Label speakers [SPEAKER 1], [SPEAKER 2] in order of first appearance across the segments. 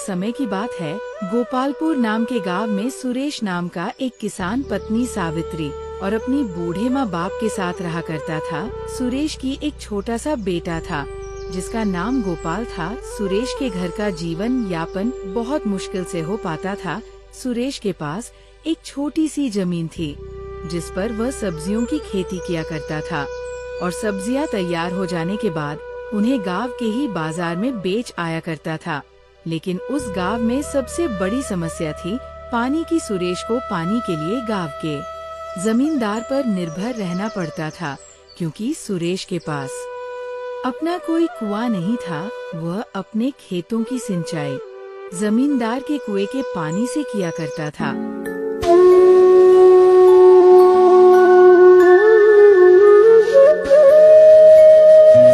[SPEAKER 1] समय की बात है, गोपालपुर नाम के गांव में सुरेश नाम का एक किसान पत्नी सावित्री और अपनी बूढ़े माँ बाप के साथ रहा करता था। सुरेश की एक छोटा सा बेटा था जिसका नाम गोपाल था। सुरेश के घर का जीवन यापन बहुत मुश्किल से हो पाता था। सुरेश के पास एक छोटी सी जमीन थी जिस पर वह सब्जियों की खेती किया करता था और सब्जियां तैयार हो जाने के बाद उन्हें गांव के ही बाजार में बेच आया करता था। लेकिन उस गांव में सबसे बड़ी समस्या थी पानी की। सुरेश को पानी के लिए गांव के जमींदार पर निर्भर रहना पड़ता था क्योंकि सुरेश के पास अपना कोई कुआं नहीं था। वह अपने खेतों की सिंचाई जमींदार के कुएं के पानी से किया करता था।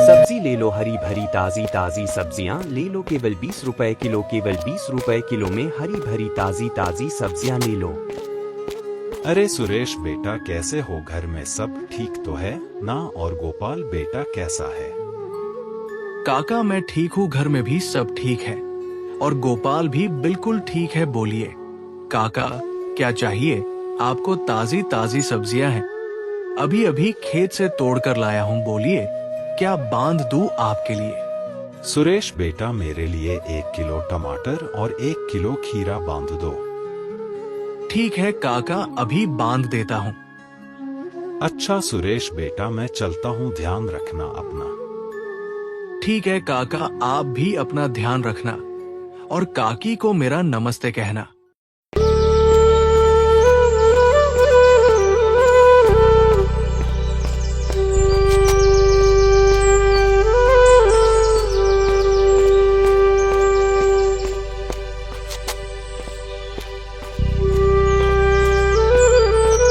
[SPEAKER 2] सब्जी ले लो हरी भरी ताजी ताजी सब्जियां ले लो केवल 20 रुपए किलो। केवल 20 रुपए किलो में हरी भरी ताजी ताजी सब्जियां ले लो।
[SPEAKER 3] अरे सुरेश बेटा कैसे हो? घर में सब ठीक तो है ना? और गोपाल बेटा कैसा है?
[SPEAKER 4] काका मैं ठीक हूँ, घर में भी सब ठीक है और गोपाल भी बिल्कुल ठीक है। बोलिए काका क्या चाहिए आपको? ताजी ताजी सब्जियां हैं, अभी अभी खेत से तोड़ कर लाया हूँ। बोलिए क्या बांध दूं आपके लिए?
[SPEAKER 3] सुरेश बेटा मेरे लिए 1 किलो टमाटर और 1 किलो खीरा बांध दो।
[SPEAKER 4] ठीक है काका, अभी बांध देता हूँ।
[SPEAKER 3] अच्छा सुरेश बेटा मैं चलता हूँ, ध्यान रखना अपना।
[SPEAKER 4] ठीक है काका, आप भी अपना ध्यान रखना और काकी को मेरा नमस्ते कहना।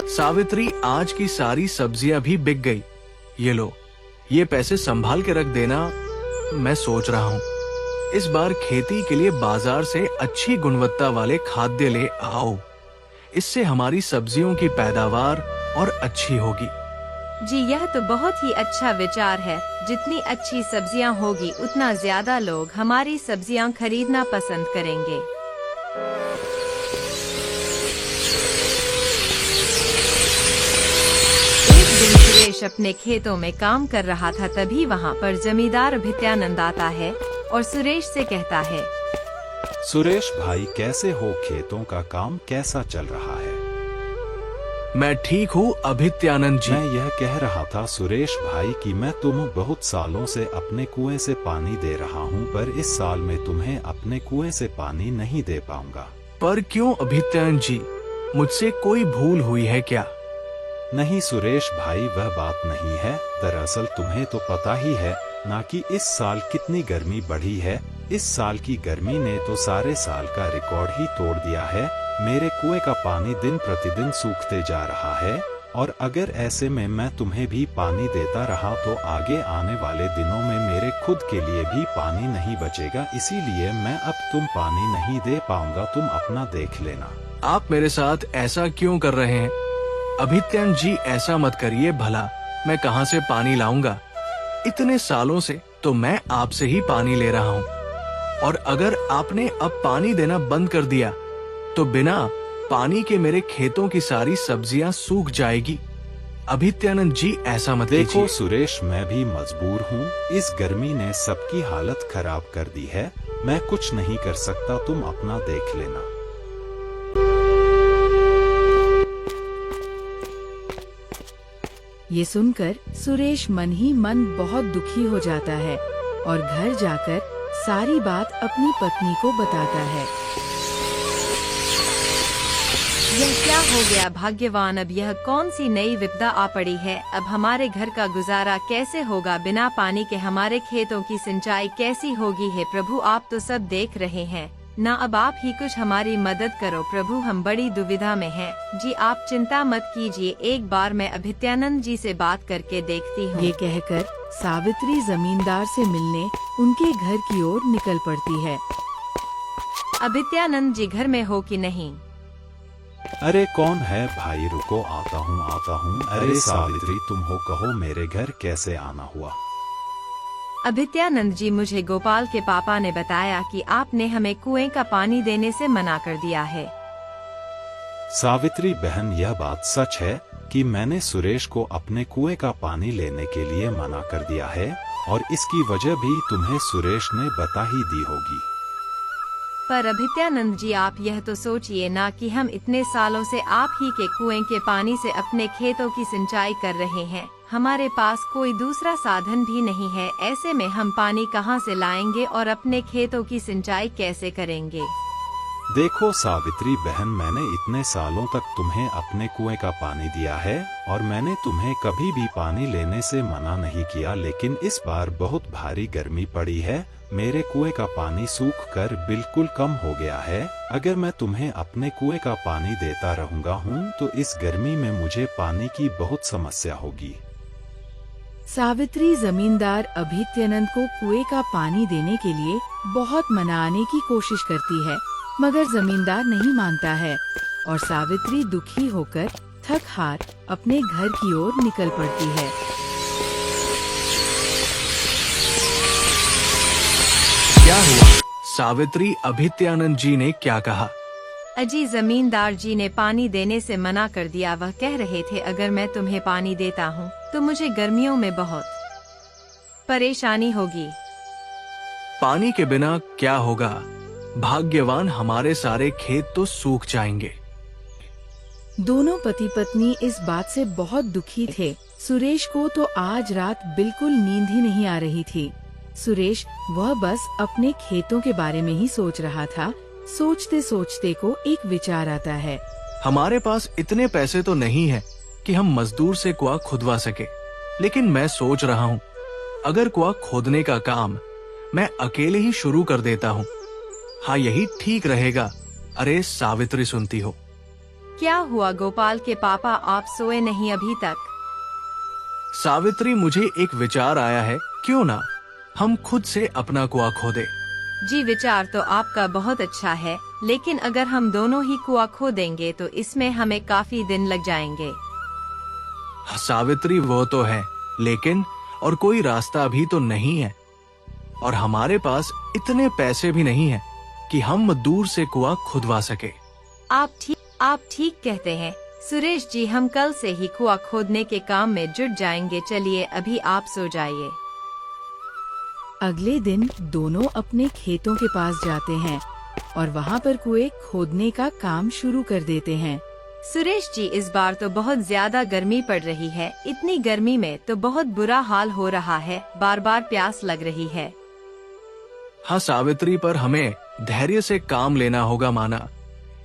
[SPEAKER 4] सावित्री आज की सारी सब्जियां भी बिक गई। ये लो, ये पैसे संभाल के रख देना। मैं सोच रहा हूँ इस बार खेती के लिए बाजार से अच्छी गुणवत्ता वाले खाद्य ले आओ। इससे हमारी सब्जियों की पैदावार और अच्छी होगी।
[SPEAKER 5] जी यह तो बहुत ही अच्छा विचार है। जितनी अच्छी सब्जियां होगी उतना ज्यादा लोग हमारी सब्जियां खरीदना पसंद करेंगे। सुरेश अपने खेतों में काम कर रहा था, तभी वहाँ पर जमींदार अभित्यानंद आता है और सुरेश से कहता है,
[SPEAKER 3] सुरेश भाई कैसे हो? खेतों का काम कैसा चल रहा है?
[SPEAKER 4] मैं ठीक हूँ अभित्यानंद जी।
[SPEAKER 3] मैं यह कह रहा था सुरेश भाई कि मैं तुम्हें बहुत सालों से अपने कुएं से पानी दे रहा हूँ, पर इस साल में तुम्हें अपने कुएं से पानी नहीं दे पाऊंगा।
[SPEAKER 4] पर क्यों अभित्यानंद जी, मुझसे कोई भूल हुई है क्या?
[SPEAKER 3] नहीं सुरेश भाई वह बात नहीं है। दरअसल तुम्हें तो पता ही है ना कि इस साल कितनी गर्मी बढ़ी है। इस साल की गर्मी ने तो सारे साल का रिकॉर्ड ही तोड़ दिया है। मेरे कुएं का पानी दिन प्रतिदिन सूखते जा रहा है और अगर ऐसे में मैं तुम्हें भी पानी देता रहा तो आगे आने वाले दिनों में मेरे खुद के लिए भी पानी नहीं बचेगा। इसीलिए मैं अब तुम पानी नहीं दे पाऊंगा, तुम अपना देख लेना।
[SPEAKER 4] आप मेरे साथ ऐसा क्यों कर रहे हैं? अभित्यानंद जी ऐसा मत करिए, भला मैं कहाँ से पानी लाऊंगा? इतने सालों से तो मैं आपसे ही पानी ले रहा हूँ और अगर आपने अब पानी देना बंद कर दिया तो बिना पानी के मेरे खेतों की सारी सब्जियां सूख जाएगी। अभित्यानंद जी ऐसा मत कीजिए।
[SPEAKER 3] देखो सुरेश मैं भी मजबूर हूँ, इस गर्मी ने सबकी हालत खराब कर दी है। मैं कुछ नहीं कर सकता, तुम अपना देख लेना।
[SPEAKER 1] ये सुनकर सुरेश मन ही मन बहुत दुखी हो जाता है और घर जाकर सारी बात अपनी पत्नी को बताता है।
[SPEAKER 5] यह क्या हो गया भाग्यवान, अब यह कौन सी नई विपदा आ पड़ी है? अब हमारे घर का गुजारा कैसे होगा? बिना पानी के हमारे खेतों की सिंचाई कैसी होगी? है प्रभु आप तो सब देख रहे हैं ना, अब आप ही कुछ हमारी मदद करो प्रभु, हम बड़ी दुविधा में हैं। जी आप चिंता मत कीजिए, एक बार मैं अभित्यानंद जी से बात करके देखती हूँ।
[SPEAKER 1] ये कहकर सावित्री जमींदार से मिलने उनके घर की ओर निकल पड़ती है।
[SPEAKER 5] अभित्यानंद जी घर में हो कि नहीं?
[SPEAKER 3] अरे कौन है भाई? रुको आता हूँ। अरे सावित्री तुम हो, कहो मेरे घर कैसे आना हुआ?
[SPEAKER 5] अभित्यानंद जी, मुझे गोपाल के पापा ने बताया कि आपने हमें कुएं का पानी देने से मना कर दिया है।
[SPEAKER 3] सावित्री बहन, यह बात सच है कि मैंने सुरेश को अपने कुएं का पानी लेने के लिए मना कर दिया है, और इसकी वजह भी तुम्हें सुरेश ने बता ही दी होगी।
[SPEAKER 5] पर अभित्यानंद जी, आप यह तो सोचिए ना कि हम इतने सालों से आप ही के कुएं के पानी से अपने खेतों की सिंचाई कर रहे हैं। हमारे पास कोई दूसरा साधन भी नहीं है। ऐसे में हम पानी कहां से लाएंगे और अपने खेतों की सिंचाई कैसे करेंगे?
[SPEAKER 3] देखो सावित्री बहन, मैंने इतने सालों तक तुम्हें अपने कुएं का पानी दिया है और मैंने तुम्हें कभी भी पानी लेने से मना नहीं किया, लेकिन इस बार बहुत भारी गर्मी पड़ी है। मेरे कुएं का पानी सूख कर बिल्कुल कम हो गया है। अगर मैं तुम्हें अपने कुएं का पानी देता रहूंगा तो इस गर्मी में मुझे पानी की बहुत समस्या होगी।
[SPEAKER 1] सावित्री जमींदार अभित्यानंद को कुएं का पानी देने के लिए बहुत मनाने की कोशिश करती है, मगर जमींदार नहीं मानता है और सावित्री दुखी होकर थक हार अपने घर की ओर निकल पड़ती है।
[SPEAKER 4] क्या हुआ? सावित्री, अभित्यानंद जी ने क्या कहा?
[SPEAKER 5] अजी, जमींदार जी ने पानी देने से मना कर दिया। वह कह रहे थे अगर मैं तुम्हें पानी देता हूँ तो मुझे गर्मियों में बहुत परेशानी होगी।
[SPEAKER 4] पानी के बिना क्या होगा? भाग्यवान, हमारे सारे खेत तो सूख जाएंगे।
[SPEAKER 1] दोनों पति पत्नी इस बात से बहुत दुखी थे। सुरेश को तो आज रात बिल्कुल नींद ही नहीं आ रही थी। सुरेश वह बस अपने खेतों के बारे में ही सोच रहा था। सोचते सोचते को एक विचार आता है।
[SPEAKER 4] हमारे पास इतने पैसे तो नहीं है कि हम मजदूर से कुआं खुदवा सके, लेकिन मैं सोच रहा हूँ अगर कुआं खोदने का काम मैं अकेले ही शुरू कर देता हूँ। हाँ, यही ठीक रहेगा। अरे सावित्री, सुनती हो?
[SPEAKER 5] क्या हुआ गोपाल के पापा, आप सोए नहीं अभी तक?
[SPEAKER 4] सावित्री, मुझे एक विचार आया है, क्यों ना हम खुद से अपना कुआं खोदे?
[SPEAKER 5] जी, विचार तो आपका बहुत अच्छा है, लेकिन अगर हम दोनों ही कुआं खोदेंगे तो इसमें हमें काफी दिन लग जाएंगे।
[SPEAKER 4] सावित्री, वो तो है, लेकिन और कोई रास्ता भी तो नहीं है, और हमारे पास इतने पैसे भी नहीं है कि हम दूर से कुआं खुदवा सके।
[SPEAKER 5] आप ठीक कहते हैं सुरेश जी, हम कल से ही कुआं खोदने के काम में जुट जाएंगे। चलिए अभी आप सो जाइए।
[SPEAKER 1] अगले दिन दोनों अपने खेतों के पास जाते हैं और वहाँ पर कुएं खोदने का काम शुरू कर देते हैं।
[SPEAKER 5] सुरेश जी, इस बार तो बहुत ज्यादा गर्मी पड़ रही है। इतनी गर्मी में तो बहुत बुरा हाल हो रहा है, बार बार प्यास लग रही है।
[SPEAKER 4] हाँ सावित्री, पर हमें धैर्य से काम लेना होगा। माना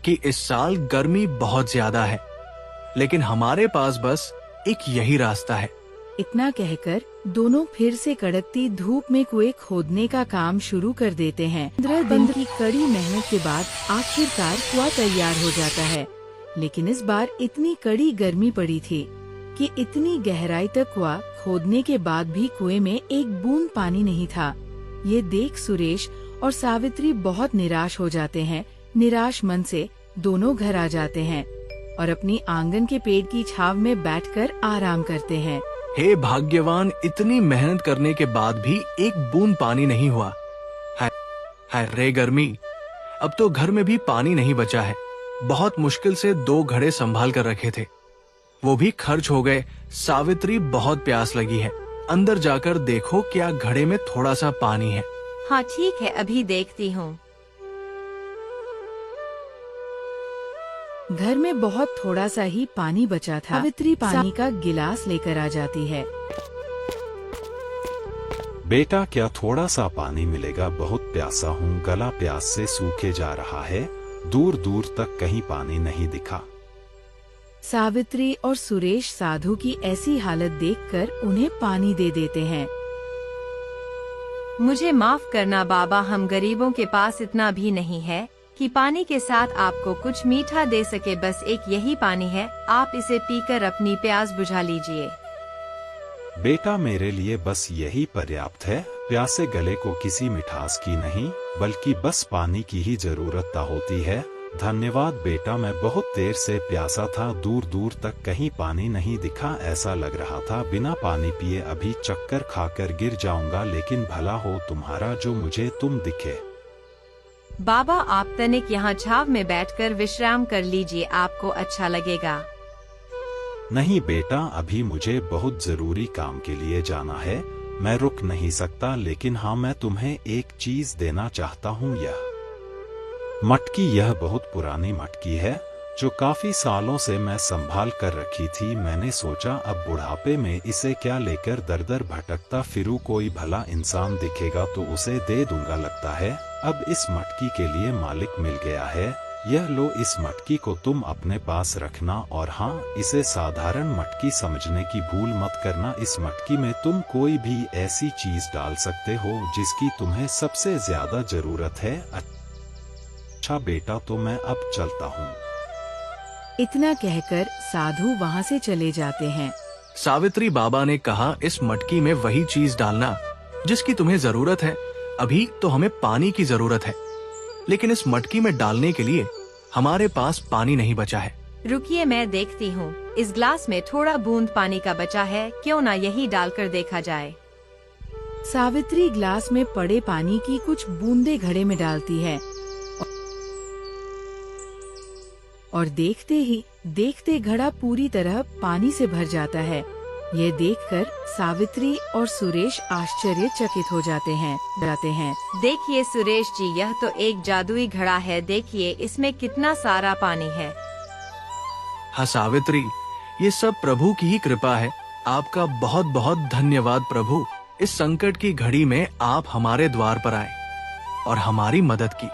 [SPEAKER 4] कि इस साल गर्मी बहुत ज्यादा है, लेकिन हमारे पास बस एक यही रास्ता है।
[SPEAKER 1] इतना कहकर दोनों फिर से कड़कती धूप में कुएं खोदने का काम शुरू कर देते हैं। 15 दिन की कड़ी मेहनत के बाद आखिरकार कुआं तैयार हो जाता है, लेकिन इस बार इतनी कड़ी गर्मी पड़ी थी कि इतनी गहराई तक कुआं खोदने के बाद भी कुएं में एक बूंद पानी नहीं था। ये देख सुरेश और सावित्री बहुत निराश हो जाते हैं। निराश मन से दोनों घर आ जाते हैं और अपनी आंगन के पेड़ की छाव में बैठकर आराम करते हैं।
[SPEAKER 4] हे भाग्यवान, इतनी मेहनत करने के बाद भी एक बूंद पानी नहीं हुआ। हाय रे गर्मी, अब तो घर में भी पानी नहीं बचा है। बहुत मुश्किल से 2 घड़े संभाल कर रखे थे, वो भी खर्च हो गए। सावित्री, बहुत प्यास लगी है, अंदर जाकर देखो क्या घड़े में थोड़ा सा पानी है।
[SPEAKER 5] हाँ ठीक है, अभी देखती हूँ।
[SPEAKER 1] घर में बहुत थोड़ा सा ही पानी बचा था। सावित्री पानी का गिलास लेकर आ जाती है।
[SPEAKER 3] बेटा, क्या थोड़ा सा पानी मिलेगा? बहुत प्यासा हूँ, गला प्यास से सूखे जा रहा है। दूर दूर तक कहीं पानी नहीं दिखा।
[SPEAKER 1] सावित्री और सुरेश साधु की ऐसी हालत देखकर उन्हें पानी दे देते हैं।
[SPEAKER 5] मुझे माफ करना बाबा, हम गरीबों के पास इतना भी नहीं है कि पानी के साथ आपको कुछ मीठा दे सके। बस एक यही पानी है, आप इसे पीकर अपनी प्यास बुझा लीजिए।
[SPEAKER 3] बेटा, मेरे लिए बस यही पर्याप्त है। प्यासे गले को किसी मिठास की नहीं, बल्कि बस पानी की ही जरूरत होती है। धन्यवाद बेटा, मैं बहुत देर से प्यासा था, दूर दूर तक कहीं पानी नहीं दिखा, ऐसा लग रहा था बिना पानी पिए अभी चक्कर खाकर गिर जाऊंगा, लेकिन भला हो तुम्हारा जो मुझे तुम दिखे।
[SPEAKER 5] बाबा आप तनिक यहाँ छाव में बैठकर विश्राम कर लीजिए, आपको अच्छा लगेगा।
[SPEAKER 3] नहीं बेटा, अभी मुझे बहुत जरूरी काम के लिए जाना है, मैं रुक नहीं सकता, लेकिन हाँ मैं तुम्हें एक चीज देना चाहता हूँ। यह मटकी, यह बहुत पुरानी मटकी है जो काफी सालों से मैं संभाल कर रखी थी। मैंने सोचा अब बुढ़ापे में इसे क्या लेकर दर दर भटकता फिरूं, कोई भला इंसान दिखेगा तो उसे दे दूंगा। लगता है अब इस मटकी के लिए मालिक मिल गया है। यह लो, इस मटकी को तुम अपने पास रखना, और हाँ, इसे साधारण मटकी समझने की भूल मत करना। इस मटकी में तुम कोई भी ऐसी चीज डाल सकते हो जिसकी तुम्हें सबसे ज्यादा जरूरत है। अच्छा बेटा, तो मैं अब चलता हूँ।
[SPEAKER 1] इतना कहकर साधु वहाँ से चले जाते हैं।
[SPEAKER 4] सावित्री बाबा ने कहा, इस मटकी में वही चीज डालना जिसकी तुम्हें जरूरत है। अभी तो हमें पानी की जरूरत है, लेकिन इस मटकी में डालने के लिए हमारे पास पानी नहीं बचा है।
[SPEAKER 5] रुकिए, मैं देखती हूँ, इस ग्लास में थोड़ा बूंद पानी का बचा है, क्यों ना यही डालकर देखा जाए।
[SPEAKER 1] सावित्री ग्लास में पड़े पानी की कुछ बूंदे घड़े में डालती है और देखते ही देखते घड़ा पूरी तरह पानी से भर जाता है। ये देखकर सावित्री और सुरेश आश्चर्यचकित हो जाते हैं।
[SPEAKER 5] देखिए सुरेश जी, यह तो एक जादुई घड़ा है, देखिए इसमें कितना सारा पानी है।
[SPEAKER 4] हाँ सावित्री, ये सब प्रभु की ही कृपा है। आपका बहुत बहुत धन्यवाद प्रभु। इस संकट की घड़ी में आप हमारे द्वार पर आए और हमारी मदद की।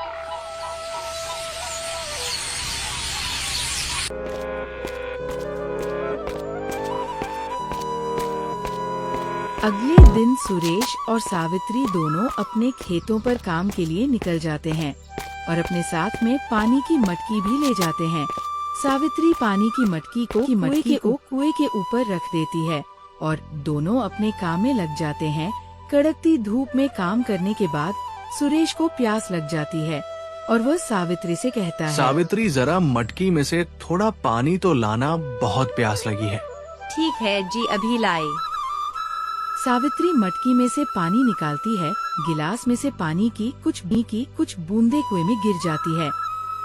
[SPEAKER 1] अगले दिन सुरेश और सावित्री दोनों अपने खेतों पर काम के लिए निकल जाते हैं और अपने साथ में पानी की मटकी भी ले जाते हैं। सावित्री पानी की मटकी को कुएं के ऊपर रख देती है और दोनों अपने काम में लग जाते हैं। कड़कती धूप में काम करने के बाद सुरेश को प्यास लग जाती है और वह सावित्री से कहता है,
[SPEAKER 4] सावित्री जरा मटकी में से थोड़ा पानी तो लाना, बहुत प्यास लगी है।
[SPEAKER 5] ठीक है जी, अभी लाए।
[SPEAKER 1] सावित्री मटकी में से पानी निकालती है। गिलास में से पानी की कुछ बूंदे कुएं में गिर जाती है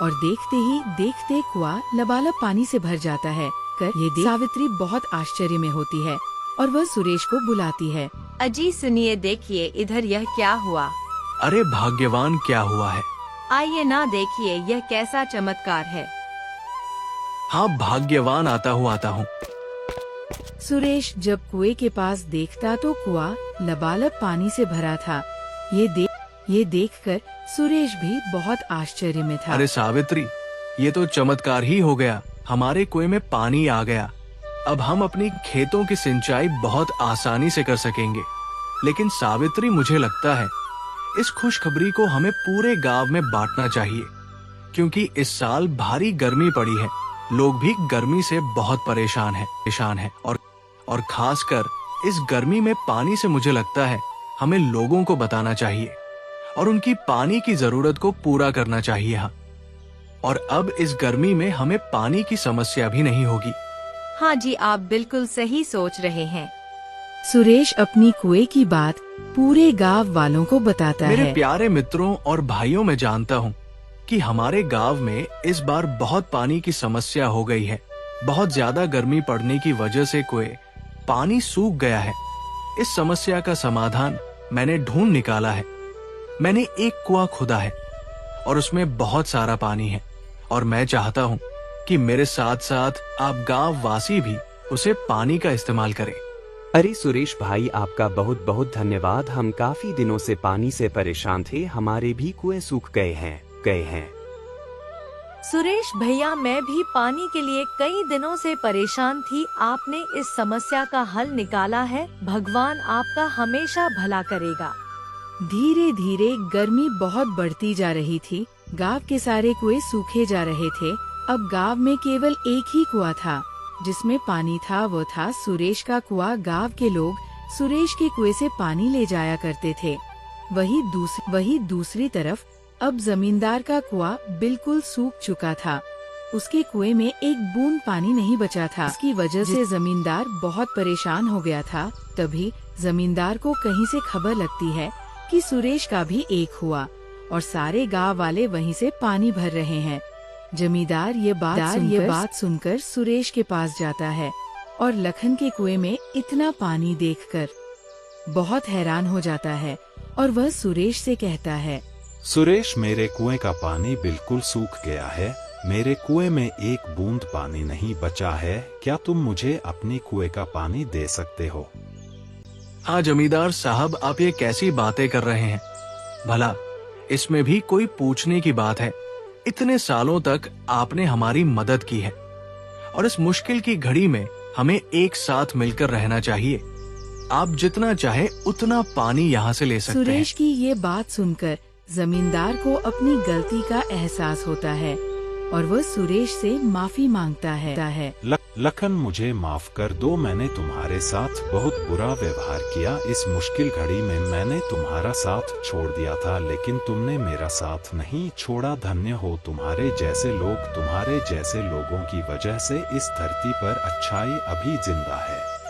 [SPEAKER 1] और देखते ही देखते कुआं लबालब पानी से भर जाता है। सावित्री बहुत आश्चर्य में होती है और वह सुरेश को बुलाती है।
[SPEAKER 5] अजी सुनिए, देखिए इधर यह क्या हुआ।
[SPEAKER 4] अरे भाग्यवान, क्या हुआ है?
[SPEAKER 5] आइए ना देखिए, यह कैसा चमत्कार है।
[SPEAKER 4] हाँ भाग्यवान, आता हूँ।
[SPEAKER 1] सुरेश जब कुएं के पास देखता तो कुआं लबालब पानी से भरा था। ये देखकर सुरेश भी बहुत आश्चर्य में था।
[SPEAKER 4] अरे सावित्री, ये तो चमत्कार ही हो गया। हमारे कुएं में पानी आ गया। अब हम अपनी खेतों की सिंचाई बहुत आसानी से कर सकेंगे। लेकिन सावित्री, मुझे लगता है इस खुशखबरी को हमें पूरे गांव में बांटना चाहिए, क्योंकि इस साल भारी गर्मी पड़ी है। लोग भी गर्मी से बहुत परेशान हैं और खासकर इस गर्मी में पानी से मुझे लगता है हमें लोगों को बताना चाहिए और उनकी पानी की जरूरत को पूरा करना चाहिए। हाँ, और अब इस गर्मी में हमें पानी की समस्या भी नहीं होगी।
[SPEAKER 5] हाँ जी, आप बिल्कुल सही सोच रहे हैं।
[SPEAKER 1] सुरेश अपनी कुएं की बात पूरे गांव वालों को बताता है।
[SPEAKER 4] मेरे प्यारे मित्रों और भाइयों, मैं जानता हूँ कि हमारे गांव में इस बार बहुत पानी की समस्या हो गई है। बहुत ज्यादा गर्मी पड़ने की वजह से कुएं पानी सूख गया है। इस समस्या का समाधान मैंने ढूंढ निकाला है। मैंने एक कुआं खोदा है और उसमें बहुत सारा पानी है और मैं चाहता हूँ कि मेरे साथ साथ आप गांव वासी भी उसे पानी का इस्तेमाल करें।
[SPEAKER 2] अरे सुरेश भाई, आपका बहुत बहुत धन्यवाद। हम काफी दिनों से पानी से परेशान थे, हमारे भी कुएं सूख गए हैं।
[SPEAKER 6] सुरेश भैया, मैं भी पानी के लिए कई दिनों से परेशान थी। आपने इस समस्या का हल निकाला है। भगवान आपका हमेशा भला करेगा।
[SPEAKER 1] धीरे धीरे गर्मी बहुत बढ़ती जा रही थी। गांव के सारे कुएं सूखे जा रहे थे। अब गांव में केवल एक ही कुआं था जिसमें पानी था, वो था सुरेश का कुआं। गांव के लोग सुरेश के कुएं से पानी ले जाया करते थे। वही दूसरी तरफ अब जमींदार का कुआं बिल्कुल सूख चुका था। उसके कुएं में एक बूंद पानी नहीं बचा था। इसकी वजह से जमींदार बहुत परेशान हो गया था। तभी जमींदार को कहीं से खबर लगती है कि सुरेश का भी एक हुआ और सारे गांव वाले वहीं से पानी भर रहे हैं। जमींदार ये बात सुनकर सुरेश के पास जाता है और लखन के कुएं में इतना पानी देखकर बहुत हैरान हो जाता है और वह सुरेश से कहता है,
[SPEAKER 3] सुरेश, मेरे कुएं का पानी बिल्कुल सूख गया है। मेरे कुएं में एक बूंद पानी नहीं बचा है। क्या तुम मुझे अपनी कुएं का पानी दे सकते हो?
[SPEAKER 4] हाँ जमींदार साहब, आप ये कैसी बातें कर रहे हैं? भला इसमें भी कोई पूछने की बात है? इतने सालों तक आपने हमारी मदद की है और इस मुश्किल की घड़ी में हमें एक साथ मिलकर रहना चाहिए। आप जितना चाहे उतना पानी यहाँ से ले सकते हैं।
[SPEAKER 1] सुरेश की ये बात सुनकर जमींदार को अपनी गलती का एहसास होता है और वह सुरेश से माफी मांगता है।
[SPEAKER 3] लखन, मुझे माफ कर दो। मैंने तुम्हारे साथ बहुत बुरा व्यवहार किया। इस मुश्किल घड़ी में मैंने तुम्हारा साथ छोड़ दिया था, लेकिन तुमने मेरा साथ नहीं छोड़ा। धन्य हो तुम्हारे जैसे लोग। तुम्हारे जैसे लोगों की वजह से इस धरती पर अच्छाई अभी जिंदा है।